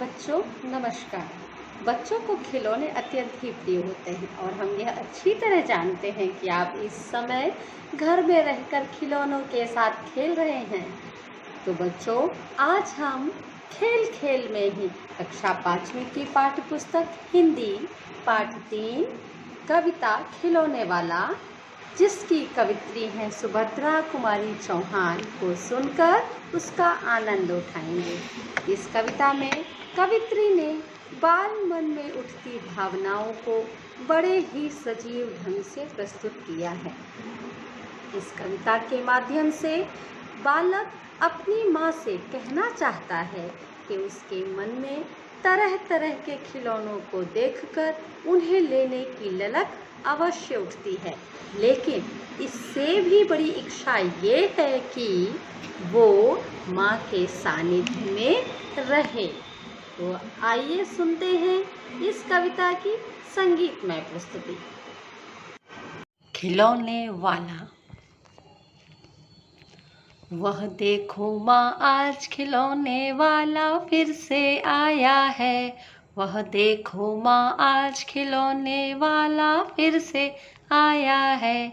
बच्चों नमस्कार। बच्चों को खिलौने अत्यंत ही प्रिय होते हैं और हम यह अच्छी तरह जानते हैं कि आप इस समय घर में रहकर खिलौनों के साथ खेल रहे हैं। तो बच्चों, आज हम खेल खेल में ही कक्षा 5वीं की पाठ्य पुस्तक हिंदी पाठ 3 कविता खिलौने वाला, जिसकी कवित्री हैं सुभद्रा कुमारी चौहान, को सुनकर उसका आनंद उठाएंगे। इस कविता में कवित्री ने बाल मन में उठती भावनाओं को बड़े ही सजीव ढंग से प्रस्तुत किया है। इस कविता के माध्यम से बालक अपनी माँ से कहना चाहता है कि उसके मन में तरह तरह के खिलौनों को देखकर उन्हें लेने की ललक अवश्य उठती है, लेकिन इससे भी बड़ी इच्छा ये है कि वो माँ के सानिध्य में रहे। तो आइए सुनते हैं इस कविता की संगीतमय प्रस्तुति। खिलौने वाला। वह देखो माँ, आज खिलौने वाला फिर से आया है। वह देखो माँ, आज खिलौने वाला फिर से आया है।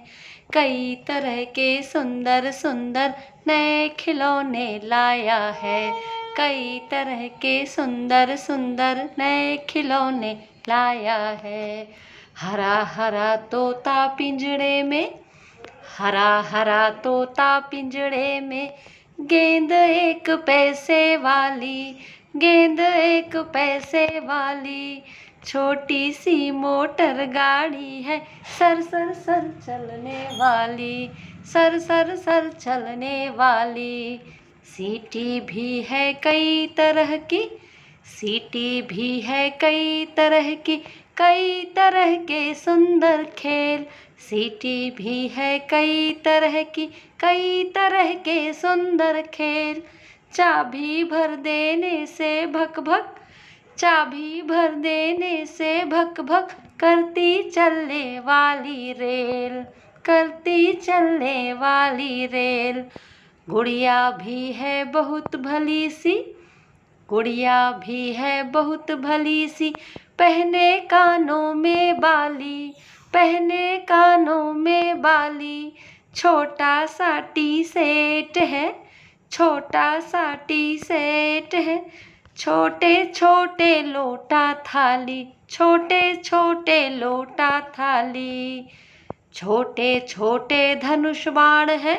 कई तरह के सुंदर सुंदर नए खिलौने लाया है। कई तरह के सुंदर सुंदर नए खिलौने लाया है। हरा हरा तोता पिंजड़े में, हरा हरा तोता पिंजड़े में, गेंद एक पैसे वाली, गेंद एक पैसे वाली। छोटी सी मोटर गाड़ी है, सर सर सर चलने वाली, सर सर सर चलने वाली। सीटी भी है कई तरह की, सीटी भी है कई तरह की, कई तरह के सुंदर खेल। सीटी भी है कई तरह की, कई तरह के सुंदर खेल। चाबी भर देने से भक भक, चाबी भर देने से भक भक, करती चलने वाली रेल, करती चलने वाली रेल। गुड़िया भी है बहुत भली सी, गुड़िया भी है बहुत भली सी, पहने कानों में बाली, पहने कानों में बाली। छोटा सा टी सेट है, छोटा सा टी सेट है, छोटे छोटे लोटा थाली, छोटे छोटे लोटा थाली। छोटे छोटे धनुष बाण है,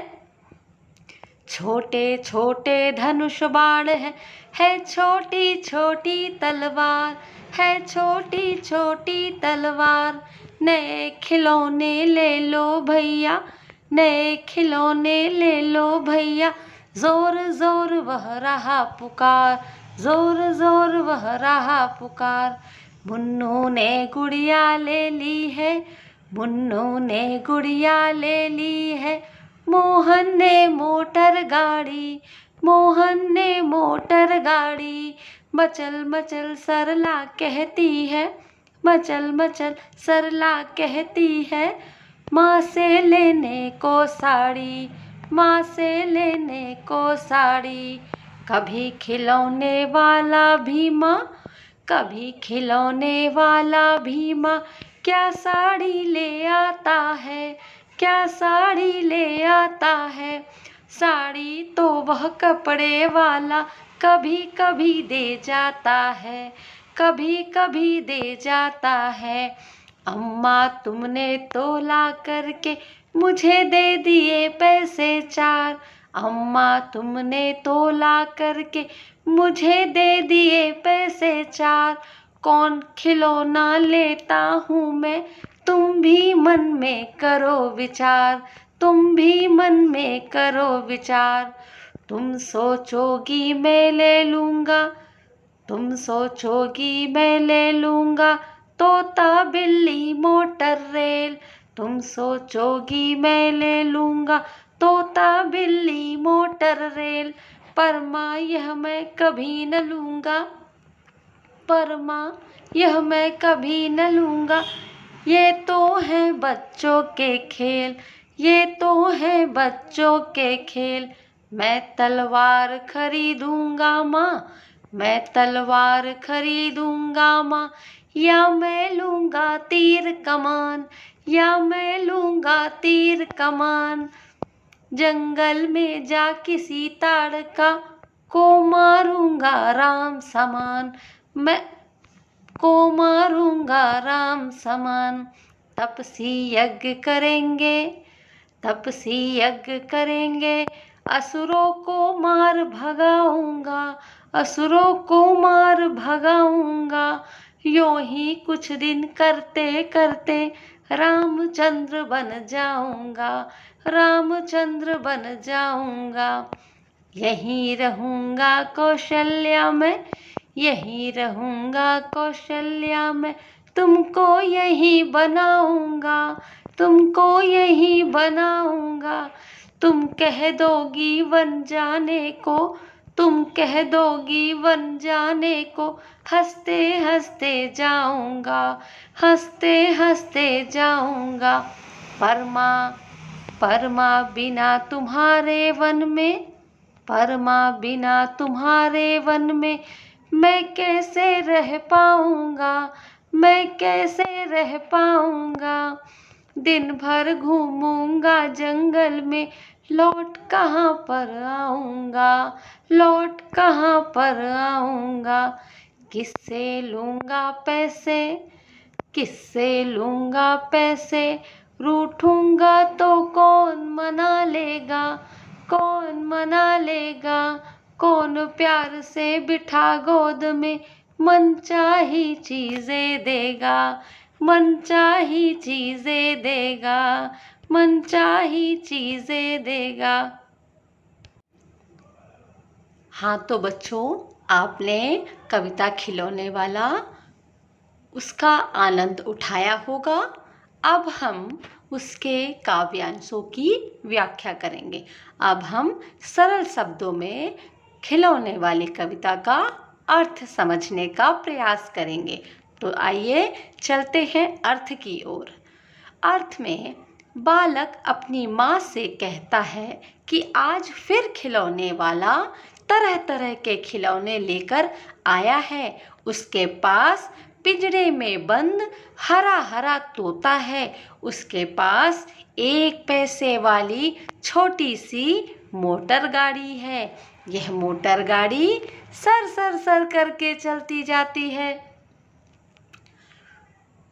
छोटे छोटे धनुष बाण है छोटी छोटी तलवार, है छोटी छोटी तलवार। नए खिलौने ले लो भैया, नए खिलौने ले लो भैया। जोर जोर वह रहा पुकार, जोर जोर वह रहा पुकार। मुन्नू ने गुड़िया ले ली है, मुन्नू ने गुड़िया ले ली है। मोहन ने मोटर गाड़ी, मोहन ने मोटर गाड़ी। मचल मचल सरला कहती है, मचल मचल सरला कहती है। माँ से लेने को साड़ी, माँ से लेने को साड़ी। कभी खिलौने वाला भी माँ, कभी खिलौने वाला भी माँ, क्या साड़ी ले आता है, क्या साड़ी ले आता है। साड़ी तो वह कपड़े वाला कभी कभी दे जाता है, कभी कभी दे जाता है। अम्मा तुमने तो ला करके मुझे दे दिए पैसे चार, अम्मा तुमने तो ला करके मुझे दे दिए पैसे चार। कौन खिलौना लेता हूँ मैं, तुम भी मन में करो विचार, तुम भी मन में करो विचार। तुम सोचोगी मैं ले लूँगा, तुम सोचोगी मैं ले लूँगा। तोता बिल्ली मोटर रेल, तुम सोचोगी मैं ले लूँगा। तोता बिल्ली मोटर रेल। पर माँ यह मैं कभी न लूँगा, पर माँ यह मैं कभी न लूँगा। ये तो है बच्चों के खेल, ये तो है बच्चों के खेल। मैं तलवार खरीदूँगा माँ, मैं तलवार खरीदूंगा माँ, या मैं लूंगा तीर कमान, या मैं लूंगा तीर कमान। जंगल में जा किसी ताड़का को मारूंगा राम समान, मैं को मारूंगा राम समान। तपसी यज्ञ करेंगे, तपसी यज्ञ करेंगे, असुरों को मार भगाऊंगा, असुरों को मार भगाऊंगा। यूं ही कुछ दिन करते करते रामचंद्र बन जाऊंगा, रामचंद्र बन जाऊंगा। यहीं रहूंगा कौशल्या में, यहीं रहूंगा कौशल्या में। तुमको यहीं बनाऊंगा, तुमको यहीं बनाऊंगा। तुम कह दोगी वन जाने को, तुम कह दोगी वन जाने को। हंसते हंसते जाऊंगा, हंसते हंसते जाऊंगा। परमा परमा बिना तुम्हारे वन में, परमा बिना तुम्हारे वन में मैं कैसे रह पाऊंगा, मैं कैसे रह पाऊंगा। दिन भर घूमूंगा जंगल में, लौट कहाँ पर आऊंगा, लौट कहाँ पर आऊंगा। किससे लूंगा पैसे, किससे लूंगा पैसे। रूठूंगा तो कौन मना लेगा, कौन मना लेगा। कौन प्यार से बिठा गोद में मनचाही चीजें देगा, मनचाही चीजें देगा, मनचाही चीजें देगा। हाँ तो बच्चों, आपने कविता खिलौने वाला उसका आनंद उठाया होगा। अब हम उसके काव्यांशों की व्याख्या करेंगे। अब हम सरल शब्दों में खिलौने वाली कविता का अर्थ समझने का प्रयास करेंगे। तो आइए चलते हैं अर्थ की ओर। अर्थ में बालक अपनी माँ से कहता है कि आज फिर खिलौने वाला तरह तरह के खिलौने लेकर आया है। उसके पास पिंजरे में बंद हरा हरा तोता है। उसके पास 1 पैसे वाली छोटी सी मोटर गाड़ी है। यह मोटर गाड़ी सर सर सर करके चलती जाती है।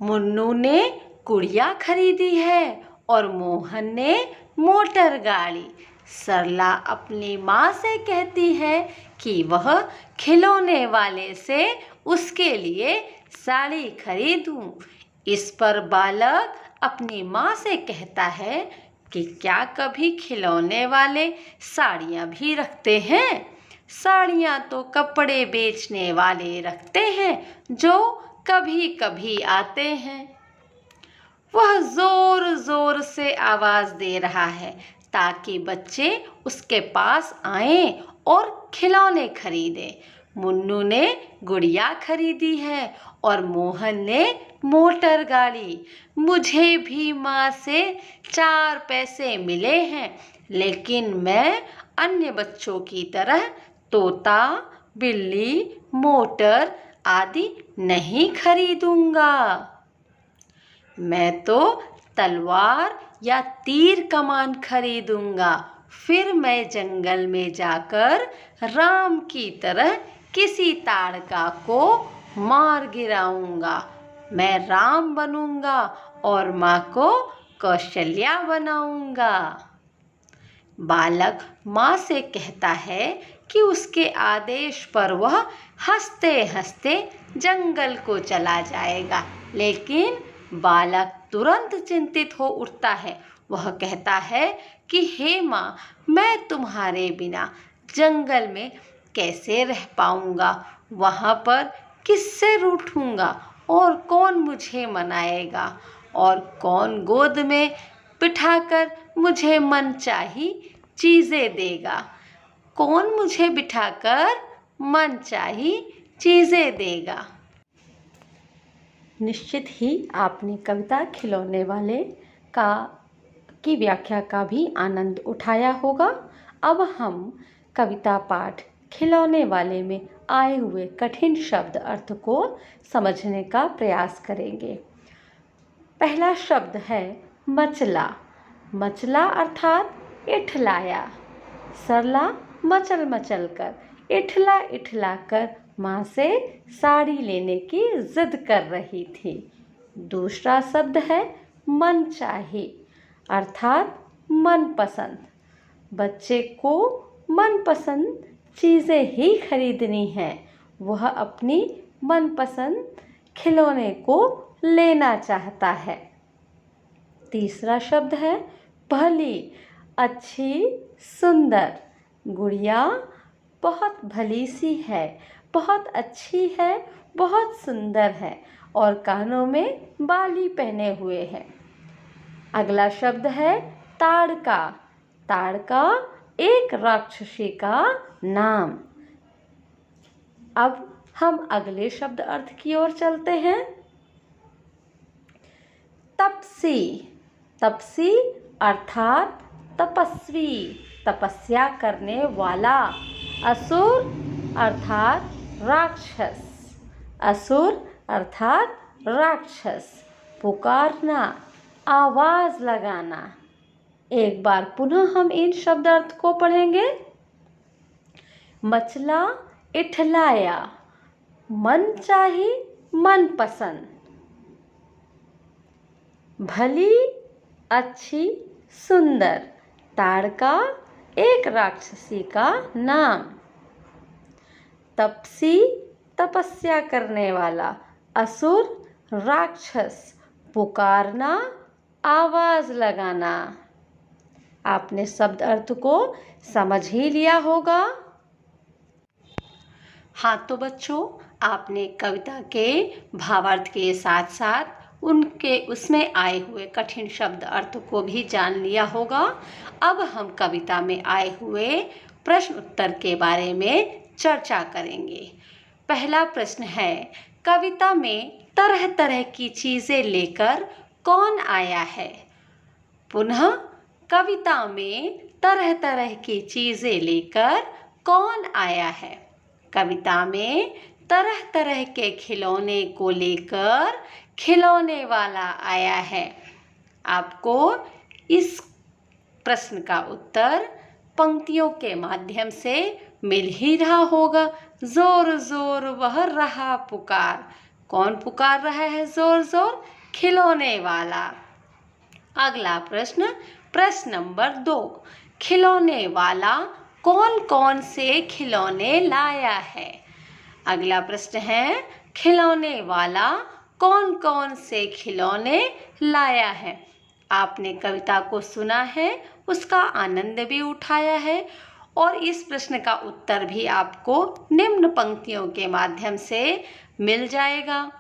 मुन्नू ने गुड़िया खरीदी है और मोहन ने मोटर गाड़ी। सरला अपनी माँ से कहती है कि वह खिलौने वाले से उसके लिए साड़ी खरीदूं। इस पर बालक अपनी माँ से कहता है कि क्या कभी खिलौने वाले साड़ियाँ भी रखते हैं? साड़ियाँ तो कपड़े बेचने वाले रखते हैं जो कभी कभी आते हैं। वह जोर जोर से आवाज दे रहा है ताकि बच्चे उसके पास आएं और खिलौने खरीदें। मुन्नू ने गुड़िया खरीदी है और मोहन ने मोटर गाड़ी। मुझे भी माँ से 4 पैसे मिले हैं, लेकिन मैं अन्य बच्चों की तरह तोता, बिल्ली, मोटर आदि नहीं खरीदूंगा। मैं तो तलवार या तीर कमान खरीदूंगा। फिर मैं जंगल में जाकर राम की तरह किसी ताड़का को मार गिराऊंगा। मैं राम बनूंगा और माँ को कौशल्या बनाऊंगा। बालक माँ से कहता है कि उसके आदेश पर वह हंसते हंसते जंगल को चला जाएगा, लेकिन बालक तुरंत चिंतित हो उठता है। वह कहता है कि हे माँ, मैं तुम्हारे बिना जंगल में कैसे रह पाऊंगा? वहाँ पर किससे रूठूंगा और कौन मुझे मनाएगा? और कौन गोद में बिठाकर मुझे मनचाही चीज़ें देगा? कौन मुझे बिठाकर मनचाही चीज़ें देगा? निश्चित ही आपने कविता खिलौने वाले की व्याख्या का भी आनंद उठाया होगा। अब हम कविता पाठ खिलौने वाले में आए हुए कठिन शब्द अर्थ को समझने का प्रयास करेंगे। पहला शब्द है मचला। मचला अर्थात इठलाया। सरला मचल मचल कर, इठला इठला कर माँ से साड़ी लेने की जिद कर रही थी। दूसरा शब्द है मनचाही अर्थात मनपसंद। बच्चे को मनपसंद चीज़ें ही खरीदनी हैं। वह अपनी मनपसंद खिलौने को लेना चाहता है। तीसरा शब्द है भली, अच्छी, सुंदर। गुड़िया बहुत भली सी है, बहुत अच्छी है, बहुत सुंदर है और कानों में बाली पहने हुए है। अगला शब्द है ताड़का। ताड़का एक राक्षसी का नाम। अब हम अगले शब्द अर्थ की ओर चलते हैं। तपसी। तपसी अर्थात तपस्वी, तपस्या करने वाला। असुर अर्थात राक्षस। असुर अर्थात राक्षस। पुकारना, आवाज लगाना। एक बार पुनः हम इन शब्द अर्थ को पढ़ेंगे। मचला इठलाया, मनचाही मनपसंद। भली, अच्छी, सुंदर। ताड़का एक राक्षसी का नाम। तपसी तपस्या करने वाला। असुर राक्षस। पुकारना, आवाज लगाना। आपने शब्द अर्थ को समझ ही लिया होगा। हाँ तो बच्चों, आपने कविता के भावार्थ के साथ साथ उनके उसमें आए हुए कठिन शब्द अर्थ को भी जान लिया होगा। अब हम कविता में आए हुए प्रश्न उत्तर के बारे में चर्चा करेंगे। पहला प्रश्न है, कविता में तरह तरह की चीजें लेकर कौन आया है? पुनः, कविता में तरह तरह की चीजें लेकर कौन आया है? कविता में तरह तरह के खिलौने को लेकर खिलौने वाला आया है। आपको इस प्रश्न का उत्तर पंक्तियों के माध्यम से मिल ही रहा होगा। जोर जोर वह रहा पुकार। कौन पुकार रहा है जोर जोर? खिलौने वाला। अगला प्रश्न, प्रश्न नंबर 2, खिलौने वाला कौन कौन से खिलौने लाया है? अगला प्रश्न है, खिलौने वाला कौन कौन से खिलौने लाया है? आपने कविता को सुना है, उसका आनंद भी उठाया है और इस प्रश्न का उत्तर भी आपको निम्न पंक्तियों के माध्यम से मिल जाएगा।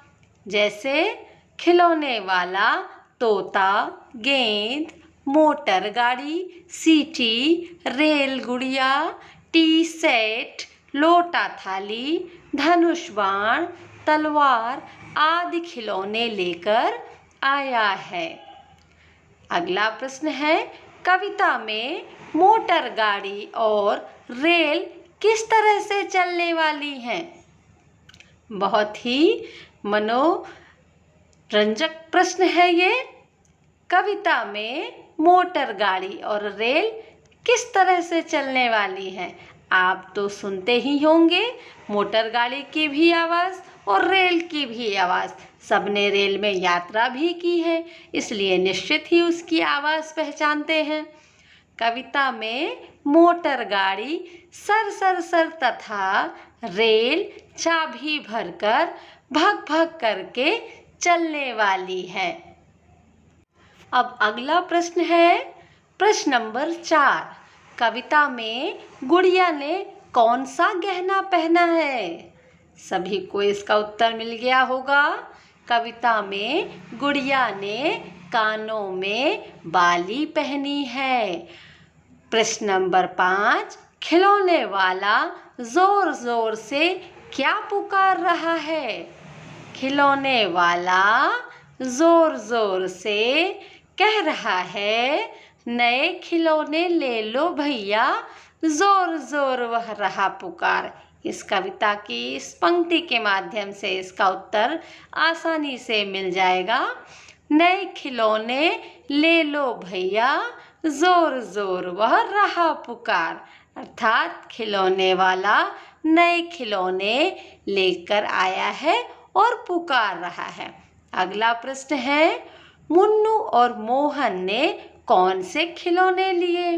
जैसे खिलौने वाला तोता, गेंद, मोटर गाड़ी, सीटी, रेल गुड़िया, टी सेट, लोटा थाली, धनुष बाण, तलवार आदि खिलौने लेकर आया है। अगला प्रश्न है, कविता में मोटर गाड़ी और रेल किस तरह से चलने वाली हैं? बहुत ही मनोरंजक प्रश्न है ये। कविता में मोटर गाड़ी और रेल किस तरह से चलने वाली हैं? आप तो सुनते ही होंगे मोटर गाड़ी की भी आवाज़ और रेल की भी आवाज़। सबने रेल में यात्रा भी की है, इसलिए निश्चित ही उसकी आवाज़ पहचानते हैं। कविता में मोटर गाड़ी सर सर सर तथा रेल चाबी भरकर भग भग करके चलने वाली है। अब अगला प्रश्न है, प्रश्न नंबर 4, कविता में गुड़िया ने कौन सा गहना पहना है? सभी को इसका उत्तर मिल गया होगा। कविता में गुड़िया ने कानों में बाली पहनी है। प्रश्न नंबर 5, खिलौने वाला जोर जोर से क्या पुकार रहा है? खिलौने वाला जोर जोर से कह रहा है, नए खिलौने ले लो भैया, जोर जोर वह रहा पुकार। इस कविता की इस पंक्ति के माध्यम से इसका उत्तर आसानी से मिल जाएगा। नए खिलौने ले लो भैया, जोर जोर वह रहा पुकार। अर्थात खिलौने वाला नए खिलौने लेकर आया है और पुकार रहा है। अगला प्रश्न है, मुन्नू और मोहन ने कौन से खिलौने लिए?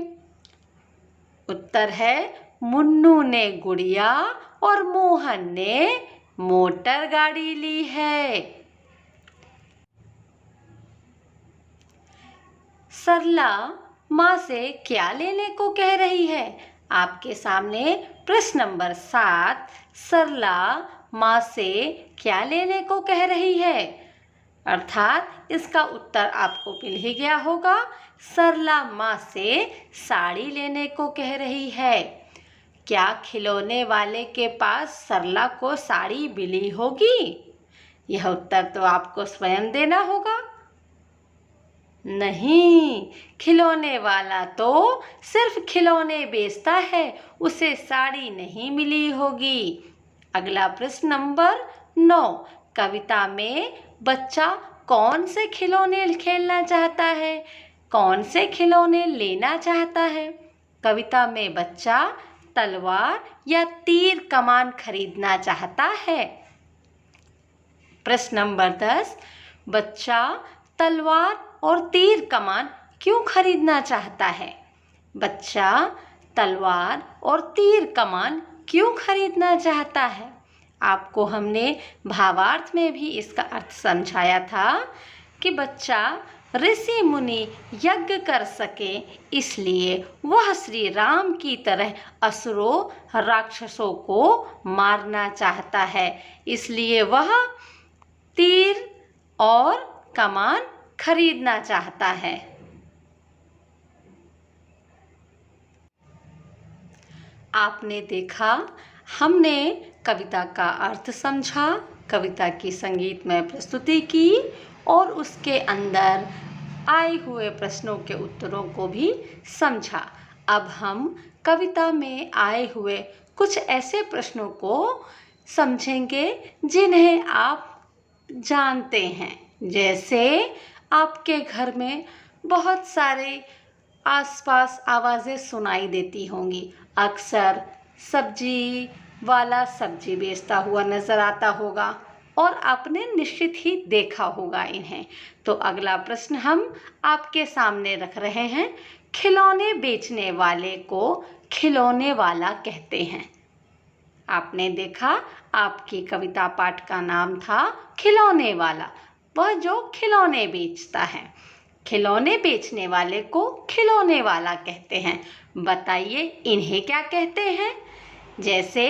उत्तर है, मुन्नू ने गुड़िया और मोहन ने मोटर गाड़ी ली है। सरला माँ से क्या लेने को कह रही है? आपके सामने प्रश्न नंबर 7, सरला माँ से क्या लेने को कह रही है? अर्थात इसका उत्तर आपको मिल ही गया होगा। सरला माँ से साड़ी लेने को कह रही है। क्या खिलौने वाले के पास सरला को साड़ी मिली होगी? यह उत्तर तो आपको स्वयं देना होगा। नहीं, खिलौने वाला तो सिर्फ खिलौने बेचता है, उसे साड़ी नहीं मिली होगी। अगला प्रश्न नंबर 9, कविता में बच्चा कौन से खिलौने खेलना चाहता है? कौन से खिलौने लेना चाहता है? कविता में बच्चा तलवार या तीर कमान खरीदना चाहता है। प्रश्न नंबर 10, बच्चा तलवार और तीर कमान क्यों खरीदना चाहता है? बच्चा तलवार और तीर कमान क्यों खरीदना चाहता है? आपको हमने भावार्थ में भी इसका अर्थ समझाया था कि बच्चा ऋषि मुनि यज्ञ कर सके, इसलिए वह श्री राम की तरह असुरों राक्षसों को मारना चाहता है, इसलिए वह तीर और कमान खरीदना चाहता है। आपने देखा, हमने कविता का अर्थ समझा, कविता की संगीतमय प्रस्तुति की और उसके अंदर आए हुए प्रश्नों के उत्तरों को भी समझा। अब हम कविता में आए हुए कुछ ऐसे प्रश्नों को समझेंगे जिन्हें आप जानते हैं। जैसे आपके घर में बहुत सारे आसपास आवाज़ें सुनाई देती होंगी। अक्सर सब्जी वाला सब्जी बेचता हुआ नज़र आता होगा और आपने निश्चित ही देखा होगा इन्हें। तो अगला प्रश्न हम आपके सामने रख रहे हैं, खिलौने बेचने वाले को खिलौने वाला कहते हैं। आपने देखा, आपकी कविता पाठ का नाम था खिलौने वाला, वह जो खिलौने बेचता है। खिलौने बेचने वाले को खिलौने वाला कहते हैं। बताइए इन्हें क्या कहते हैं? जैसे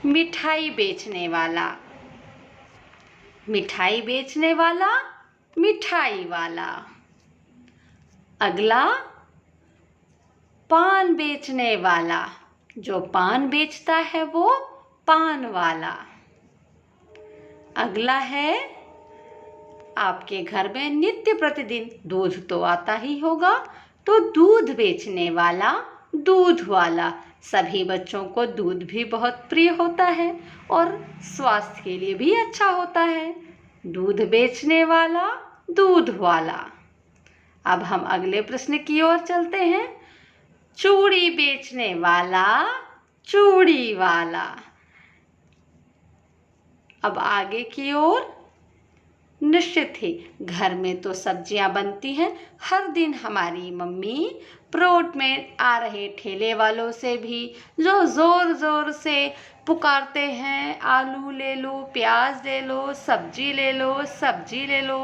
मिठाई बेचने वाला, मिठाई बेचने वाला, मिठाई वाला। अगला पान बेचने वाला, जो पान बेचता है वो पान वाला। अगला है, आपके घर में नित्य प्रतिदिन दूध तो आता ही होगा, तो दूध बेचने वाला, दूध वाला। सभी बच्चों को दूध भी बहुत प्रिय होता है और स्वास्थ्य के लिए भी अच्छा होता है। दूध बेचने वाला, दूध वाला। अब हम अगले प्रश्न की ओर चलते हैं, चूड़ी बेचने वाला, चूड़ी वाला। अब आगे की ओर, निश्चित ही घर में तो सब्जियां बनती हैं। हर दिन हमारी मम्मी रोड में आ रहे ठेले वालों से भी जो ज़ोर ज़ोर से पुकारते हैं, आलू ले लो, प्याज ले लो, सब्जी ले लो, सब्जी ले लो,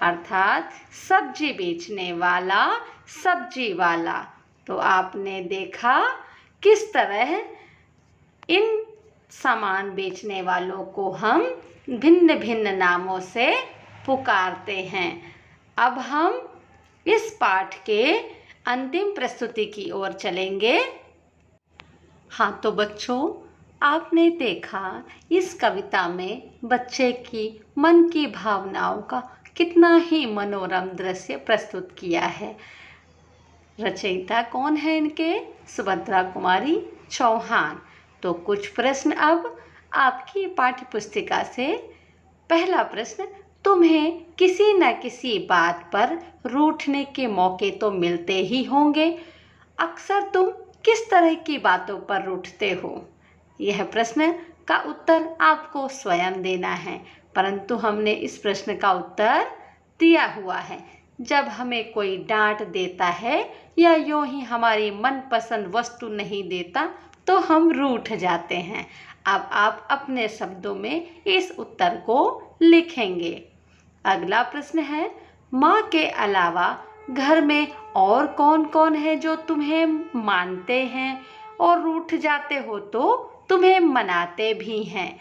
अर्थात सब्जी बेचने वाला, सब्जी वाला। तो आपने देखा किस तरह इन सामान बेचने वालों को हम भिन्न भिन्न नामों से पुकारते हैं। अब हम इस पाठ के अंतिम प्रस्तुति की ओर चलेंगे। हाँ तो बच्चों, आपने देखा इस कविता में बच्चे की मन की भावनाओं का कितना ही मनोरम दृश्य प्रस्तुत किया है। रचयिता कौन है इनके? सुभद्रा कुमारी चौहान। तो कुछ प्रश्न अब आपकी पाठ्य पुस्तिका से। पहला प्रश्न, तुम्हें किसी न किसी बात पर रूठने के मौके तो मिलते ही होंगे। अक्सर तुम किस तरह की बातों पर रूठते हो? यह प्रश्न का उत्तर आपको स्वयं देना है, परंतु हमने इस प्रश्न का उत्तर दिया हुआ है। जब हमें कोई डांट देता है या यूं ही हमारी मनपसंद वस्तु नहीं देता तो हम रूठ जाते हैं। अब आप अपने शब्दों में इस उत्तर को लिखेंगे। अगला प्रश्न है, माँ के अलावा घर में और कौन कौन है जो तुम्हें मानते हैं और रूठ जाते हो तो तुम्हें मनाते भी हैं?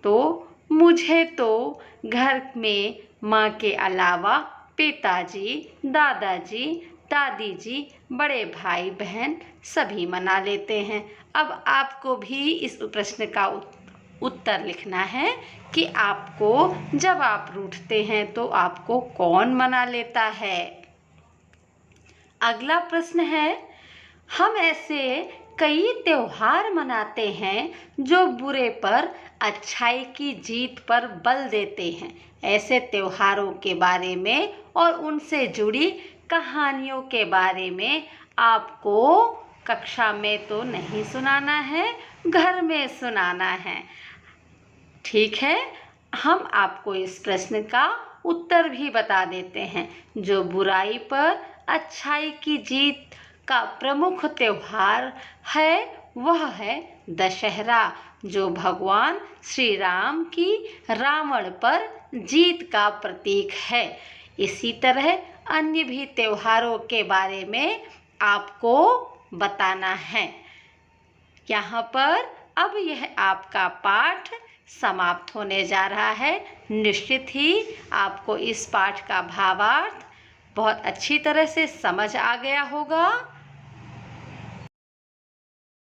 तो मुझे तो घर में माँ के अलावा पिताजी, दादाजी, दादी जी, बड़े भाई बहन सभी मना लेते हैं। अब आपको भी इस प्रश्न का उत्तर लिखना है कि आपको जब आप रूठते हैं तो आपको कौन मना लेता है। अगला प्रश्न है, हम ऐसे कई त्योहार मनाते हैं जो बुरे पर अच्छाई की जीत पर बल देते हैं। ऐसे त्योहारों के बारे में और उनसे जुड़ी कहानियों के बारे में आपको कक्षा में तो नहीं सुनाना है, घर में सुनाना है। ठीक है, हम आपको इस प्रश्न का उत्तर भी बता देते हैं। जो बुराई पर अच्छाई की जीत का प्रमुख त्योहार है वह है दशहरा, जो भगवान श्री राम की रावण पर जीत का प्रतीक है। इसी तरह अन्य भी त्योहारों के बारे में आपको बताना है। यहाँ पर अब यह आपका पाठ समाप्त होने जा रहा है। निश्चित ही आपको इस पाठ का भावार्थ बहुत अच्छी तरह से समझ आ गया होगा।